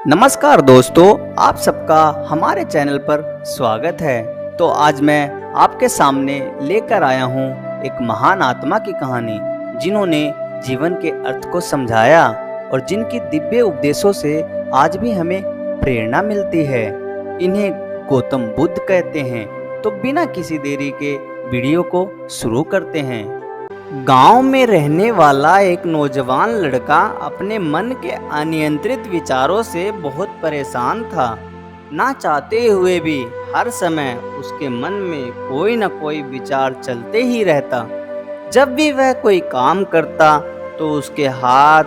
नमस्कार दोस्तों, आप सबका हमारे चैनल पर स्वागत है। तो आज मैं आपके सामने लेकर आया हूँ एक महान आत्मा की कहानी, जिन्होंने जीवन के अर्थ को समझाया और जिनकी दिव्य उपदेशों से आज भी हमें प्रेरणा मिलती है। इन्हें गौतम बुद्ध कहते हैं। तो बिना किसी देरी के वीडियो को शुरू करते हैं। गांव में रहने वाला एक नौजवान लड़का अपने मन के अनियंत्रित विचारों से बहुत परेशान था। ना चाहते हुए भी हर समय उसके मन में कोई न कोई विचार चलते ही रहता। जब भी वह कोई काम करता तो उसके हाथ,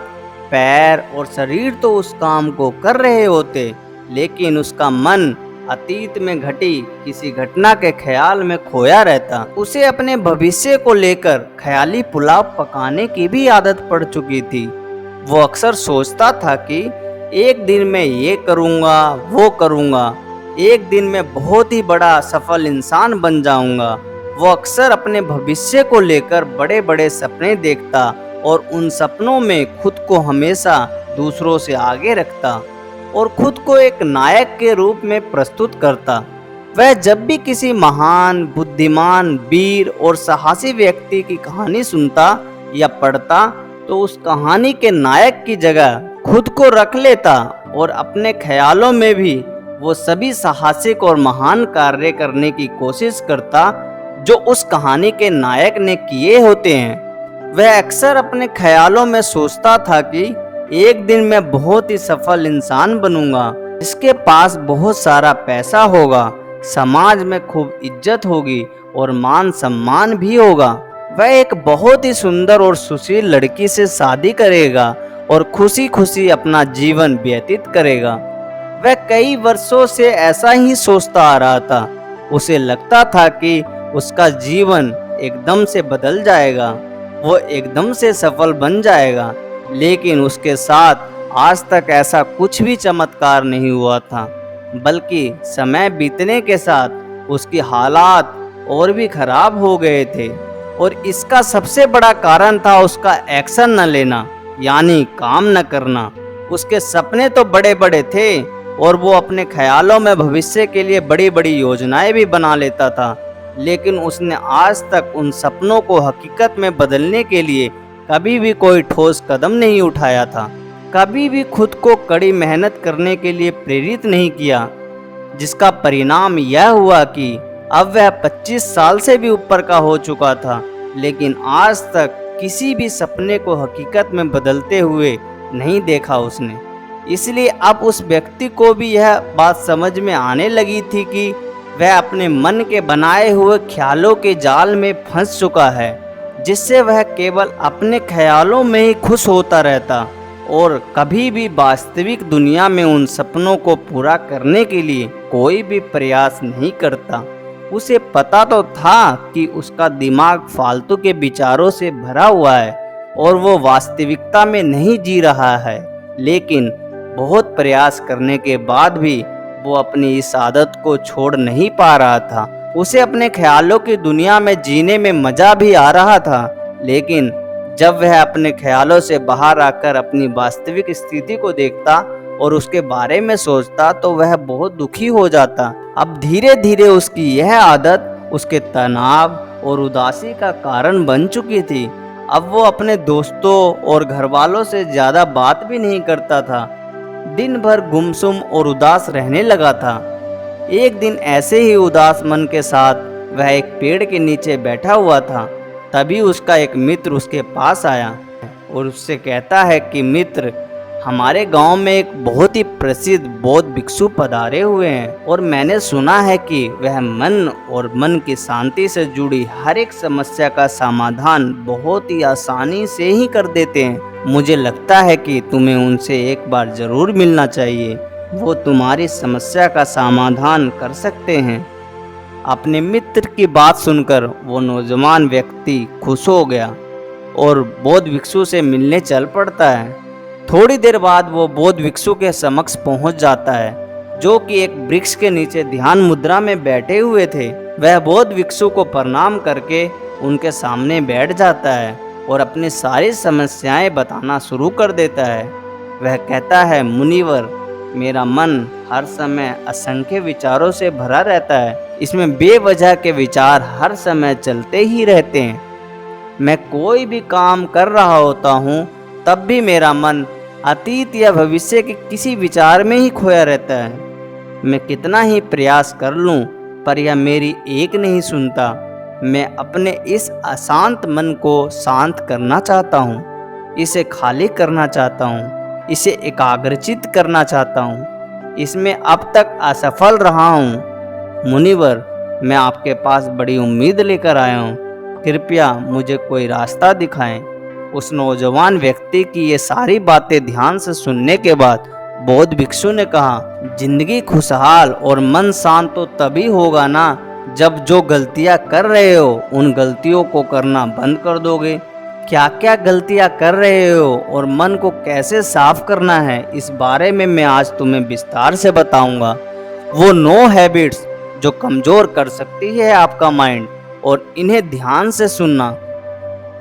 पैर और शरीर तो उस काम को कर रहे होते, लेकिन उसका मन अतीत में घटी किसी घटना के ख्याल में खोया रहता। उसे अपने भविष्य को लेकर ख्याली पुलाव पकाने की भी आदत पड़ चुकी थी। वो अक्सर सोचता था कि एक दिन मैं ये करूँगा, वो करूँगा, एक दिन मैं बहुत ही बड़ा सफल इंसान बन जाऊँगा। वो अक्सर अपने भविष्य को लेकर बड़े बड़े सपने देखता और उन सपनों में खुद को हमेशा दूसरों से आगे रखता और खुद को एक नायक के रूप में प्रस्तुत करता। वह जब भी किसी महान, बुद्धिमान, वीर और साहसी व्यक्ति की कहानी सुनता या पढ़ता तो उस कहानी के नायक की जगह खुद को रख लेता और अपने ख्यालों में भी वो सभी साहसिक और महान कार्य करने की कोशिश करता जो उस कहानी के नायक ने किए होते हैं। वह अक्सर अपने ख्यालों में सोचता था कि एक दिन मैं बहुत ही सफल इंसान बनूंगा, जिसके पास बहुत सारा पैसा होगा, समाज में खूब इज्जत होगी और मान सम्मान भी होगा। वह एक बहुत ही सुंदर और सुशील लड़की से शादी करेगा और खुशी खुशी अपना जीवन व्यतीत करेगा। वह कई वर्षों से ऐसा ही सोचता आ रहा था। उसे लगता था कि उसका जीवन एकदम से बदल जाएगा, वो एकदम से सफल बन जाएगा, लेकिन उसके साथ आज तक ऐसा कुछ भी चमत्कार नहीं हुआ था, बल्कि समय बीतने के साथ उसकी हालात और भी खराब हो गए थे। और इसका सबसे बड़ा कारण था उसका एक्शन न लेना, यानी काम न करना। उसके सपने तो बड़े बड़े थे और वो अपने ख्यालों में भविष्य के लिए बड़ी बड़ी योजनाएं भी बना लेता था, लेकिन उसने आज तक उन सपनों को हकीकत में बदलने के लिए कभी भी कोई ठोस कदम नहीं उठाया था। कभी भी खुद को कड़ी मेहनत करने के लिए प्रेरित नहीं किया, जिसका परिणाम यह हुआ कि अब वह 25 साल से भी ऊपर का हो चुका था, लेकिन आज तक किसी भी सपने को हकीकत में बदलते हुए नहीं देखा उसने। इसलिए अब उस व्यक्ति को भी यह बात समझ में आने लगी थी कि वह अपने मन के बनाए हुए ख्यालों के जाल में फंस चुका है, जिससे वह केवल अपने ख्यालों में ही खुश होता रहता और कभी भी वास्तविक दुनिया में उन सपनों को पूरा करने के लिए कोई भी प्रयास नहीं करता। उसे पता तो था कि उसका दिमाग फालतू के विचारों से भरा हुआ है और वो वास्तविकता में नहीं जी रहा है, लेकिन बहुत प्रयास करने के बाद भी वो अपनी इस आदत को छोड़ नहीं पा रहा था। उसे अपने ख्यालों की दुनिया में जीने में मजा भी आ रहा था, लेकिन जब वह अपने ख्यालों से बाहर आकर अपनी वास्तविक स्थिति को देखता और उसके बारे में सोचता तो वह बहुत दुखी हो जाता। अब धीरे धीरे उसकी यह आदत उसके तनाव और उदासी का कारण बन चुकी थी। अब वो अपने दोस्तों और घर वालों से ज़्यादा बात भी नहीं करता था, दिन भर गुमसुम और उदास रहने लगा था। एक दिन ऐसे ही उदास मन के साथ वह एक पेड़ के नीचे बैठा हुआ था। तभी उसका एक मित्र उसके पास आया और उससे कहता है कि मित्र, हमारे गांव में एक बहुत ही प्रसिद्ध बौद्ध भिक्षु पधारे हुए हैं और मैंने सुना है कि वह मन और मन की शांति से जुड़ी हर एक समस्या का समाधान बहुत ही आसानी से ही कर देते हैं। मुझे लगता है कि तुम्हें उनसे एक बार जरूर मिलना चाहिए, वो तुम्हारी समस्या का समाधान कर सकते हैं। अपने मित्र की बात सुनकर वो नौजवान व्यक्ति खुश हो गया और बौद्ध भिक्षु से मिलने चल पड़ता है। थोड़ी देर बाद वो बौद्ध भिक्षु के समक्ष पहुंच जाता है, जो कि एक वृक्ष के नीचे ध्यान मुद्रा में बैठे हुए थे। वह बौद्ध भिक्षु को प्रणाम करके उनके सामने बैठ जाता है और अपनी सारी समस्याएं बताना शुरू कर देता है। वह कहता है, मुनिवर, मेरा मन हर समय असंख्य विचारों से भरा रहता है। इसमें बेवजह के विचार हर समय चलते ही रहते हैं। मैं कोई भी काम कर रहा होता हूँ तब भी मेरा मन अतीत या भविष्य के किसी विचार में ही खोया रहता है। मैं कितना ही प्रयास कर लूँ पर यह मेरी एक नहीं सुनता। मैं अपने इस अशांत मन को शांत करना चाहता हूँ, इसे खाली करना चाहता हूँ, इसे एकाग्रचित करना चाहता हूँ। इसमें अब तक असफल रहा हूँ। मुनिवर, मैं आपके पास बड़ी उम्मीद लेकर आया हूँ, कृपया मुझे कोई रास्ता दिखाएं। उस नौजवान व्यक्ति की ये सारी बातें ध्यान से सुनने के बाद बौद्ध भिक्षु ने कहा, जिंदगी खुशहाल और मन शांत तो तभी होगा ना जब जो गलतियां कर रहे हो उन गलतियों को करना बंद कर दोगे। क्या क्या गलतियां कर रहे हो और मन को कैसे साफ करना है, इस बारे में मैं आज तुम्हें विस्तार से बताऊंगा। वो 9 हैबिट्स जो कमजोर कर सकती है आपका माइंड, और इन्हें ध्यान से सुनना।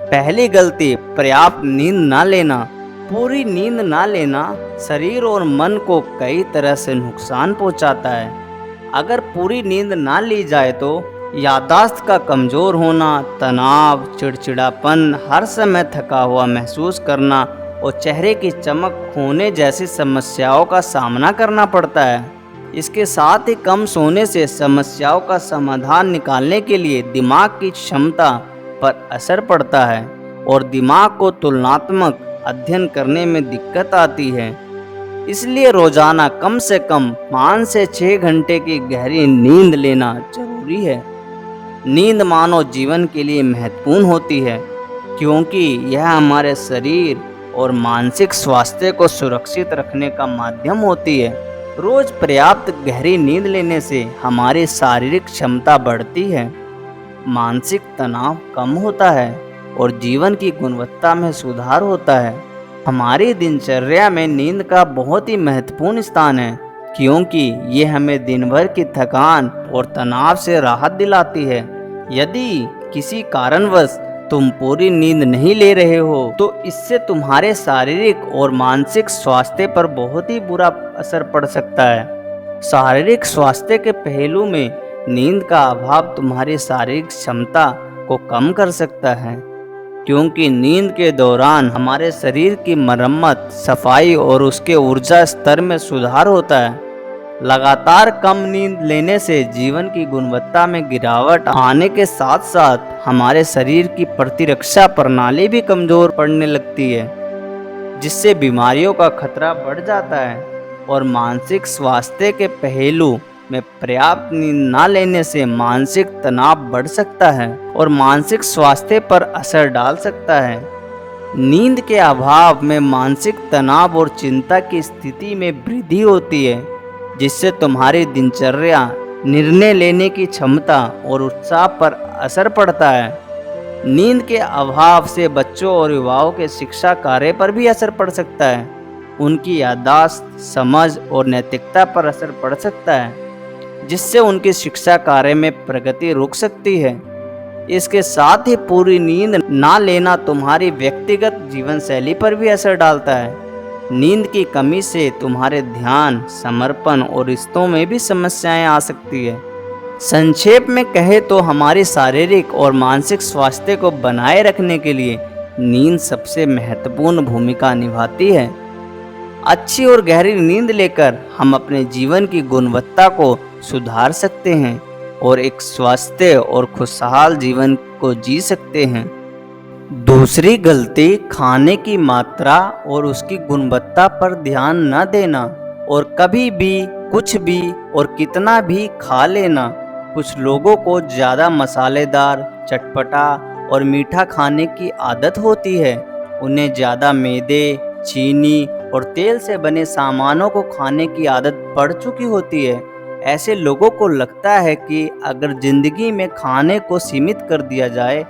पहली गलती, पर्याप्त नींद ना लेना। पूरी नींद ना लेना शरीर और मन को कई तरह से नुकसान पहुंचाता है। अगर पूरी नींद ना ली जाए तो याददाश्त का कमजोर होना, तनाव, चिड़चिड़ापन, हर समय थका हुआ महसूस करना और चेहरे की चमक खोने जैसी समस्याओं का सामना करना पड़ता है। इसके साथ ही कम सोने से समस्याओं का समाधान निकालने के लिए दिमाग की क्षमता पर असर पड़ता है और दिमाग को तुलनात्मक अध्ययन करने में दिक्कत आती है। इसलिए रोजाना कम से कम 5 से 6 घंटे की गहरी नींद लेना जरूरी है। नींद मानव जीवन के लिए महत्वपूर्ण होती है क्योंकि यह हमारे शरीर और मानसिक स्वास्थ्य को सुरक्षित रखने का माध्यम होती है। रोज पर्याप्त गहरी नींद लेने से हमारी शारीरिक क्षमता बढ़ती है, मानसिक तनाव कम होता है और जीवन की गुणवत्ता में सुधार होता है। हमारी दिनचर्या में नींद का बहुत ही महत्वपूर्ण स्थान है क्योंकि ये हमें दिन भर की थकान और तनाव से राहत दिलाती है। यदि किसी कारणवश तुम पूरी नींद नहीं ले रहे हो तो इससे तुम्हारे शारीरिक और मानसिक स्वास्थ्य पर बहुत ही बुरा असर पड़ सकता है। शारीरिक स्वास्थ्य के पहलू में नींद का अभाव तुम्हारी शारीरिक क्षमता को कम कर सकता है क्योंकि नींद के दौरान हमारे शरीर की मरम्मत, सफाई और उसके ऊर्जा स्तर में सुधार होता है। लगातार कम नींद लेने से जीवन की गुणवत्ता में गिरावट आने के साथ साथ हमारे शरीर की प्रतिरक्षा प्रणाली भी कमजोर पड़ने लगती है, जिससे बीमारियों का खतरा बढ़ जाता है। और मानसिक स्वास्थ्य के पहलू में पर्याप्त नींद ना लेने से मानसिक तनाव बढ़ सकता है और मानसिक स्वास्थ्य पर असर डाल सकता है। नींद के अभाव में मानसिक तनाव और चिंता की स्थिति में वृद्धि होती है, जिससे तुम्हारी दिनचर्या, निर्णय लेने की क्षमता और उत्साह पर असर पड़ता है। नींद के अभाव से बच्चों और युवाओं के शिक्षा कार्य पर भी असर पड़ सकता है। उनकी याददाश्त, समझ और नैतिकता पर असर पड़ सकता है, जिससे उनकी शिक्षा कार्य में प्रगति रुक सकती है। इसके साथ ही पूरी नींद ना लेना तुम्हारी व्यक्तिगत जीवन शैली पर भी असर डालता है। नींद की कमी से तुम्हारे ध्यान, समर्पण और रिश्तों में भी समस्याएं आ सकती है। संक्षेप में कहे तो हमारी शारीरिक और मानसिक स्वास्थ्य को बनाए रखने के लिए नींद सबसे महत्वपूर्ण भूमिका निभाती है। अच्छी और गहरी नींद लेकर हम अपने जीवन की गुणवत्ता को सुधार सकते हैं और एक स्वस्थ और खुशहाल जीवन को जी सकते हैं। दूसरी गलती, खाने की मात्रा और उसकी गुणवत्ता पर ध्यान न देना और कभी भी कुछ भी और कितना भी खा लेना। कुछ लोगों को ज़्यादा मसालेदार, चटपटा और मीठा खाने की आदत होती है। उन्हें ज़्यादा मैदे, चीनी और तेल से बने सामानों को खाने की आदत पड़ चुकी होती है। ऐसे लोगों को लगता है कि अगर जिंदगी में खाने को सीमित कर दिया जाए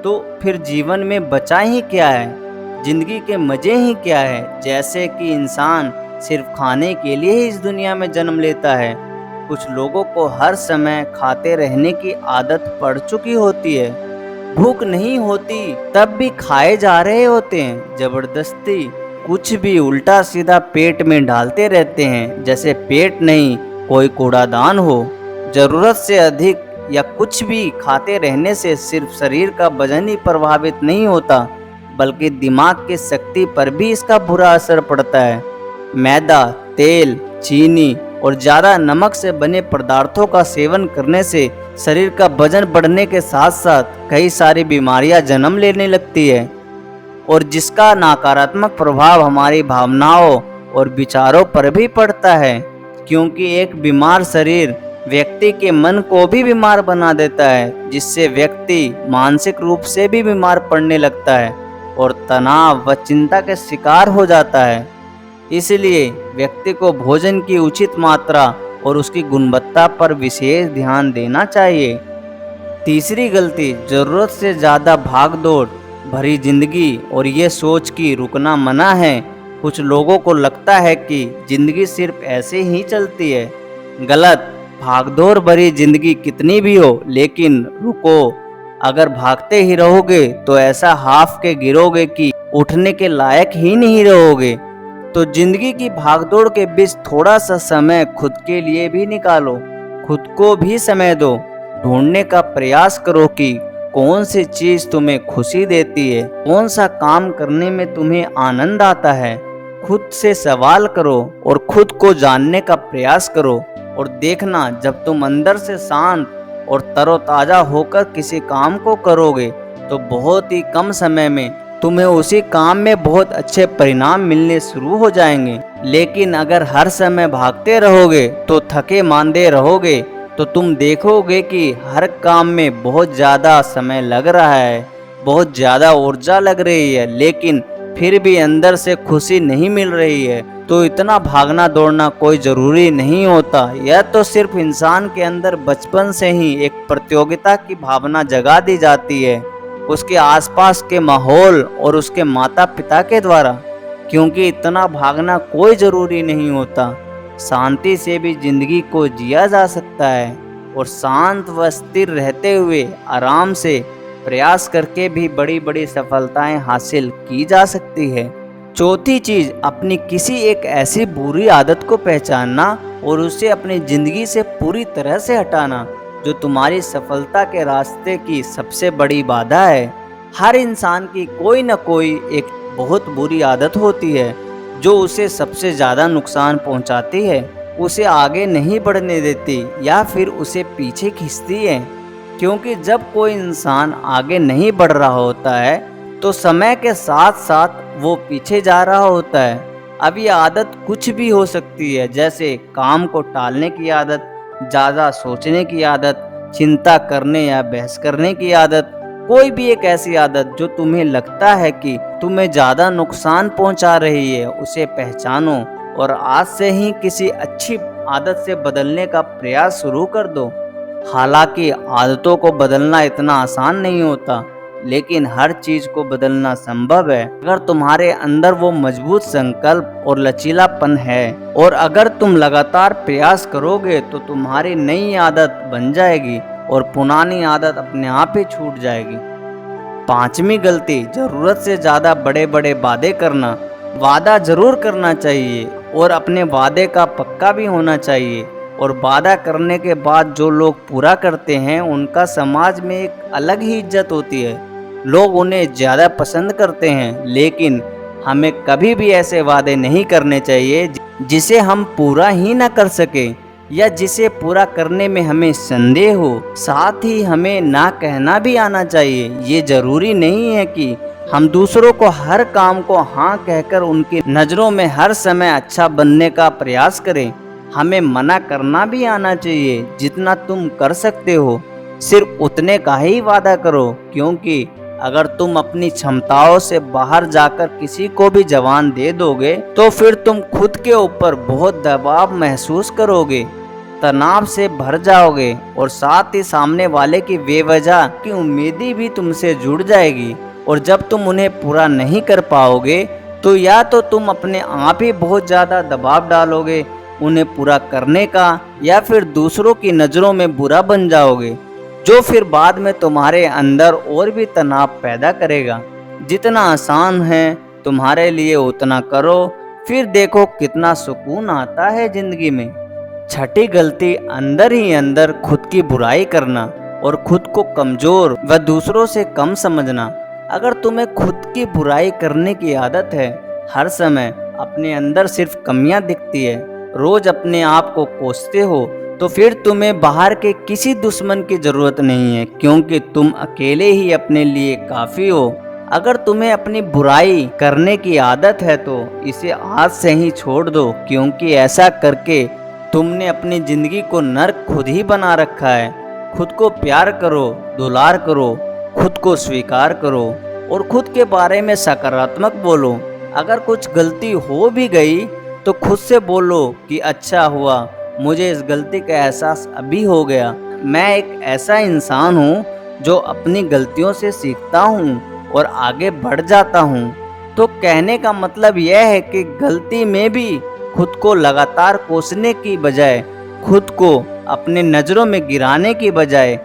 तो फिर जीवन में बचा ही क्या है, जिंदगी के मज़े ही क्या है। जैसे कि इंसान सिर्फ खाने के लिए ही इस दुनिया में जन्म लेता है। कुछ लोगों को हर समय खाते रहने की आदत पड़ चुकी होती है। भूख नहीं होती तब भी खाए जा रहे होते हैं, जबरदस्ती कुछ भी उल्टा सीधा पेट में डालते रहते हैं, जैसे पेट नहीं कोई कूड़ादान हो। जरूरत से अधिक या कुछ भी खाते रहने से सिर्फ शरीर का वजन ही प्रभावित नहीं होता, बल्कि दिमाग की शक्ति पर भी इसका बुरा असर पड़ता है। मैदा, तेल, चीनी और ज़्यादा नमक से बने पदार्थों का सेवन करने से शरीर का वजन बढ़ने के साथ साथ कई सारी बीमारियां जन्म लेने लगती है, और जिसका नकारात्मक प्रभाव हमारी भावनाओं और विचारों पर भी पड़ता है, क्योंकि एक बीमार शरीर व्यक्ति के मन को भी बीमार बना देता है, जिससे व्यक्ति मानसिक रूप से भी बीमार पड़ने लगता है और तनाव व चिंता के शिकार हो जाता है। इसलिए व्यक्ति को भोजन की उचित मात्रा और उसकी गुणवत्ता पर विशेष ध्यान देना चाहिए। तीसरी गलती, जरूरत से ज़्यादा भागदौड़ भरी जिंदगी और ये सोच कि रुकना मना है। कुछ लोगों को लगता है कि जिंदगी सिर्फ ऐसे ही चलती है। गलत। भागदौड़ भरी जिंदगी कितनी भी हो, लेकिन रुको। अगर भागते ही रहोगे तो ऐसा हाफ के गिरोगे कि उठने के लायक ही नहीं रहोगे। तो जिंदगी की भागदौड़ के बीच थोड़ा सा समय खुद के लिए भी निकालो, खुद को भी समय दो। ढूंढने का प्रयास करो कि कौन सी चीज तुम्हें खुशी देती है, कौन सा काम करने में तुम्हें आनंद आता है। खुद से सवाल करो और खुद को जानने का प्रयास करो, और देखना जब तुम अंदर से शांत और तरोताजा होकर किसी काम को करोगे तो बहुत ही कम समय में तुम्हें उसी काम में बहुत अच्छे परिणाम मिलने शुरू हो जाएंगे। लेकिन अगर हर समय भागते रहोगे तो थके मांदे रहोगे, तो तुम देखोगे कि हर काम में बहुत ज़्यादा समय लग रहा है, बहुत ज़्यादा ऊर्जा लग रही है, लेकिन फिर भी अंदर से खुशी नहीं मिल रही है। तो इतना भागना दौड़ना कोई ज़रूरी नहीं होता। यह तो सिर्फ इंसान के अंदर बचपन से ही एक प्रतियोगिता की भावना जगा दी जाती है, उसके आसपास के माहौल और उसके माता पिता के द्वारा। क्योंकि इतना भागना कोई ज़रूरी नहीं होता। शांति से भी जिंदगी को जिया जा सकता है, और शांत व स्थिर रहते हुए आराम से प्रयास करके भी बड़ी बड़ी सफलताएं हासिल की जा सकती है। चौथी चीज़, अपनी किसी एक ऐसी बुरी आदत को पहचानना और उसे अपनी ज़िंदगी से पूरी तरह से हटाना जो तुम्हारी सफलता के रास्ते की सबसे बड़ी बाधा है। हर इंसान की कोई न कोई एक बहुत बुरी आदत होती है जो उसे सबसे ज़्यादा नुकसान पहुंचाती है, उसे आगे नहीं बढ़ने देती या फिर उसे पीछे खींचती है। क्योंकि जब कोई इंसान आगे नहीं बढ़ रहा होता है तो समय के साथ साथ वो पीछे जा रहा होता है। अब ये आदत कुछ भी हो सकती है, जैसे काम को टालने की आदत, ज़्यादा सोचने की आदत, चिंता करने या बहस करने की आदत। कोई भी एक ऐसी आदत जो तुम्हें लगता है कि तुम्हें ज़्यादा नुकसान पहुंचा रही है, उसे पहचानो और आज से ही किसी अच्छी आदत से बदलने का प्रयास शुरू कर दो। हालांकि आदतों को बदलना इतना आसान नहीं होता, लेकिन हर चीज को बदलना संभव है अगर तुम्हारे अंदर वो मजबूत संकल्प और लचीलापन है, और अगर तुम लगातार प्रयास करोगे तो तुम्हारी नई आदत बन जाएगी और पुरानी आदत अपने आप ही छूट जाएगी। पांचवी गलती, जरूरत से ज्यादा बड़े बड़े वादे करना। वादा जरूर करना चाहिए और अपने वादे का पक्का भी होना चाहिए, और वादा करने के बाद जो लोग पूरा करते हैं उनका समाज में एक अलग ही इज्जत होती है। लोग उन्हें ज़्यादा पसंद करते हैं। लेकिन हमें कभी भी ऐसे वादे नहीं करने चाहिए जिसे हम पूरा ही ना कर सके या जिसे पूरा करने में हमें संदेह हो। साथ ही हमें ना कहना भी आना चाहिए। ये ज़रूरी नहीं है कि हम दूसरों को हर काम को हाँ कहकर उनकी नज़रों में हर समय अच्छा बनने का प्रयास करें। हमें मना करना भी आना चाहिए। जितना तुम कर सकते हो सिर्फ उतने का ही वादा करो, क्योंकि अगर तुम अपनी क्षमताओं से बाहर जाकर किसी को भी जवान दे दोगे तो फिर तुम खुद के ऊपर बहुत दबाव महसूस करोगे, तनाव से भर जाओगे, और साथ ही सामने वाले की बेवजह की उम्मीदें भी तुमसे जुड़ जाएगी। और जब तुम उन्हें पूरा नहीं कर पाओगे तो या तो तुम अपने आप ही बहुत ज़्यादा दबाव डालोगे उन्हें पूरा करने का, या फिर दूसरों की नज़रों में बुरा बन जाओगे, जो फिर बाद में तुम्हारे अंदर और भी तनाव पैदा करेगा। जितना आसान है तुम्हारे लिए उतना करो, फिर देखो कितना सुकून आता है जिंदगी में। छठी गलती, अंदर ही अंदर खुद की बुराई करना और खुद को कमजोर व दूसरों से कम समझना। अगर तुम्हें खुद की बुराई करने की आदत है, हर समय अपने अंदर सिर्फ कमियां दिखती है, रोज अपने आप को कोसते हो, तो फिर तुम्हें बाहर के किसी दुश्मन की जरूरत नहीं है, क्योंकि तुम अकेले ही अपने लिए काफी हो। अगर तुम्हें अपनी बुराई करने की आदत है तो इसे आज से ही छोड़ दो, क्योंकि ऐसा करके तुमने अपनी जिंदगी को नर्क खुद ही बना रखा है। खुद को प्यार करो, दुलार करो, खुद को स्वीकार करो और खुद के बारे में सकारात्मक बोलो। अगर कुछ गलती हो भी गई तो खुद से बोलो कि अच्छा हुआ, मुझे इस गलती का एहसास अभी हो गया। मैं एक ऐसा इंसान हूँ जो अपनी गलतियों से सीखता हूँ और आगे बढ़ जाता हूँ। तो कहने का मतलब यह है कि गलती में भी खुद को लगातार कोसने की बजाय, खुद को अपने नज़रों में गिराने की बजाय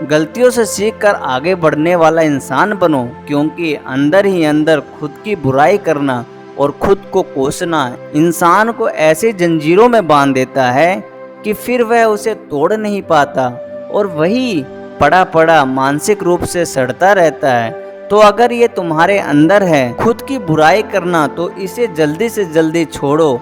गलतियों से सीखकर आगे बढ़ने वाला इंसान बनो, क्योंकि अंदर ही अंदर खुद की बुराई करना और खुद को कोसना इंसान को ऐसी जंजीरों में बांध देता है कि फिर वह उसे तोड़ नहीं पाता और वही पड़ा पड़ा मानसिक रूप से सड़ता रहता है। तो अगर ये तुम्हारे अंदर है खुद की बुराई करना, तो इसे जल्दी से जल्दी छोड़ो,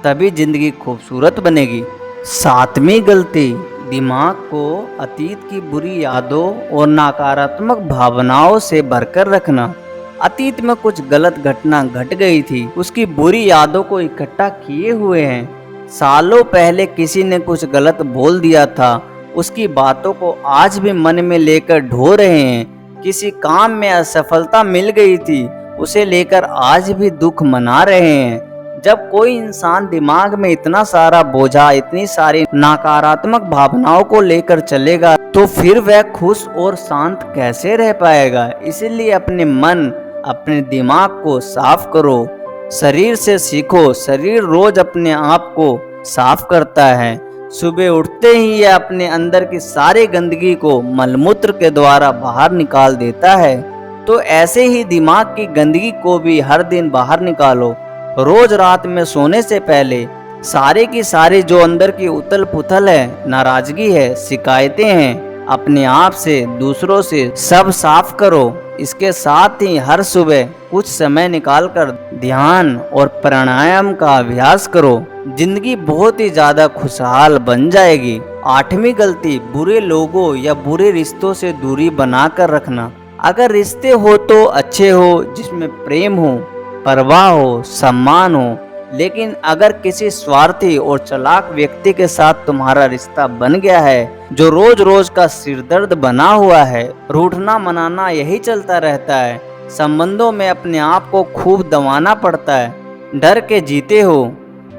तभी जिंदगी खूबसूरत बनेगी। 7वीं गलती, दिमाग को अतीत की बुरी यादों और नकारात्मक भावनाओं से भरकर रखना। अतीत में कुछ गलत घटना घट गई थी, उसकी बुरी यादों को इकट्ठा किए हुए हैं। सालों पहले किसी ने कुछ गलत बोल दिया था, उसकी बातों को आज भी मन में लेकर ढो रहे हैं। किसी काम में असफलता मिल गई थी, उसे लेकर आज भी दुख मना रहे हैं। जब कोई इंसान दिमाग में इतना सारा बोझा, इतनी सारी नकारात्मक भावनाओं को लेकर चलेगा, तो फिर वह खुश और शांत कैसे रह पाएगा। इसीलिए अपने मन, अपने दिमाग को साफ करो। शरीर से सीखो, शरीर रोज अपने आप को साफ करता है। सुबह उठते ही यह अपने अंदर की सारी गंदगी को मलमूत्र के द्वारा बाहर निकाल देता है। तो ऐसे ही दिमाग की गंदगी को भी हर दिन बाहर निकालो। रोज रात में सोने से पहले सारे की सारी जो अंदर की उथल पुथल है, नाराजगी है, शिकायतें हैं, अपने आप से, दूसरों से, सब साफ करो। इसके साथ ही हर सुबह कुछ समय निकालकर ध्यान और प्राणायाम का अभ्यास करो। जिंदगी बहुत ही ज्यादा खुशहाल बन जाएगी। 8वीं गलती, बुरे लोगों या बुरे रिश्तों से दूरी बनाकर रखना। अगर रिश्ते हो तो अच्छे हो, जिसमें प्रेम हो, परवाह हो, सम्मान हो, लेकिन अगर किसी स्वार्थी और चालाक व्यक्ति के साथ तुम्हारा रिश्ता बन गया है, जो रोज रोज का सिरदर्द बना हुआ है, रूठना मनाना यही चलता रहता है, संबंधों में अपने आप को खूब दबाना पड़ता है, डर के जीते हो,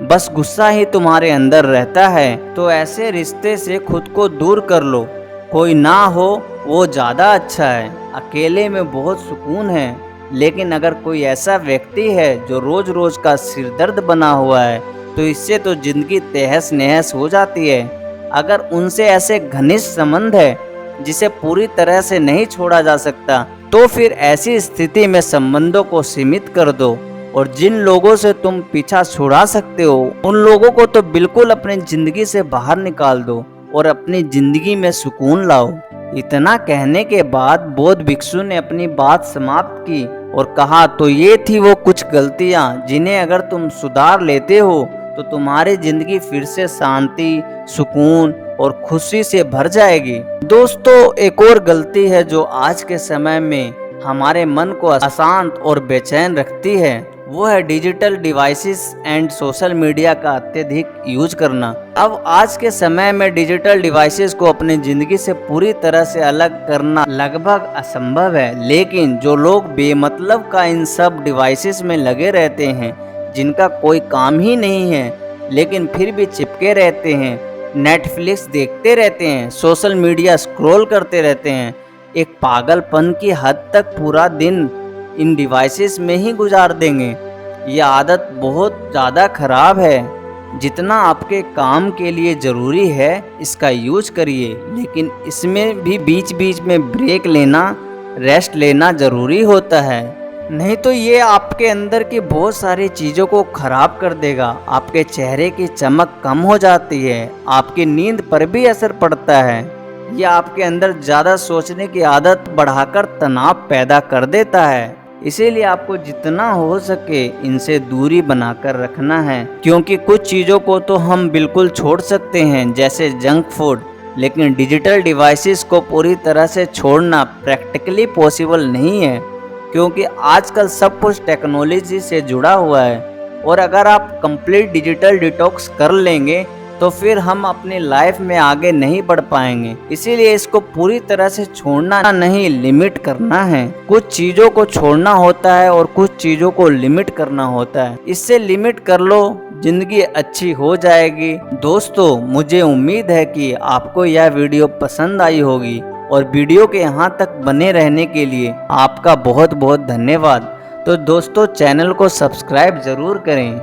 बस गुस्सा ही तुम्हारे अंदर रहता है, तो ऐसे रिश्ते से खुद को दूर कर लो। कोई ना हो वो ज़्यादा अच्छा है। अकेले में बहुत सुकून है, लेकिन अगर कोई ऐसा व्यक्ति है जो रोज रोज का सिरदर्द बना हुआ है, तो इससे तो जिंदगी तहस नहस हो जाती है। अगर उनसे ऐसे घनिष्ठ संबंध है जिसे पूरी तरह से नहीं छोड़ा जा सकता, तो फिर ऐसी स्थिति में संबंधों को सीमित कर दो और जिन लोगों से तुम पीछा छुड़ा सकते हो, उन लोगों को तो बिल्कुल अपनी जिंदगी से बाहर निकाल दो और अपनी जिंदगी में सुकून लाओ। इतना कहने के बाद बौद्ध भिक्षु ने अपनी बात समाप्त की और कहा, तो ये थी वो कुछ गलतियां जिन्हें अगर तुम सुधार लेते हो तो तुम्हारी जिंदगी फिर से शांति, सुकून और खुशी से भर जाएगी। दोस्तों, एक और गलती है जो आज के समय में हमारे मन को अशांत और बेचैन रखती है, वो है digital devices and social media का अत्यधिक यूज करना। अब आज के समय में डिजिटल डिवाइसेस को अपनी जिंदगी से पूरी तरह से अलग करना लगभग असंभव है, लेकिन जो लोग बेमतलब का इन सब डिवाइसेस में लगे रहते हैं, जिनका कोई काम ही नहीं है, लेकिन फिर भी चिपके रहते हैं, नेटफ्लिक्स देखते रहते हैं, सोशल मीडिया स्क्रॉल करते रहते हैं, एक पागलपन की हद तक पूरा दिन इन डिवाइसेस में ही गुजार देंगे। यह आदत बहुत ज़्यादा खराब है। जितना आपके काम के लिए ज़रूरी है इसका यूज करिए, लेकिन इसमें भी बीच बीच में ब्रेक लेना, रेस्ट लेना ज़रूरी होता है। नहीं तो ये आपके अंदर की बहुत सारी चीज़ों को खराब कर देगा। आपके चेहरे की चमक कम हो जाती है, आपकी नींद पर भी असर पड़ता है। ये आपके अंदर ज़्यादा सोचने की आदत बढ़ाकर तनाव पैदा कर देता है। इसीलिए आपको जितना हो सके इनसे दूरी बनाकर रखना है, क्योंकि कुछ चीज़ों को तो हम बिल्कुल छोड़ सकते हैं जैसे जंक फूड, लेकिन डिजिटल डिवाइसेस को पूरी तरह से छोड़ना प्रैक्टिकली पॉसिबल नहीं है, क्योंकि आजकल सब कुछ टेक्नोलॉजी से जुड़ा हुआ है। और अगर आप कंप्लीट डिजिटल डिटॉक्स कर लेंगे तो फिर हम अपनी लाइफ में आगे नहीं बढ़ पाएंगे। इसीलिए इसको पूरी तरह से छोड़ना नहीं, लिमिट करना है। कुछ चीज़ों को छोड़ना होता है और कुछ चीज़ों को लिमिट करना होता है। इससे लिमिट कर लो, जिंदगी अच्छी हो जाएगी। दोस्तों, मुझे उम्मीद है कि आपको यह वीडियो पसंद आई होगी और वीडियो के यहाँ तक बने रहने के लिए आपका बहुत बहुत धन्यवाद। तो दोस्तों, चैनल को सब्सक्राइब ज़रूर करें।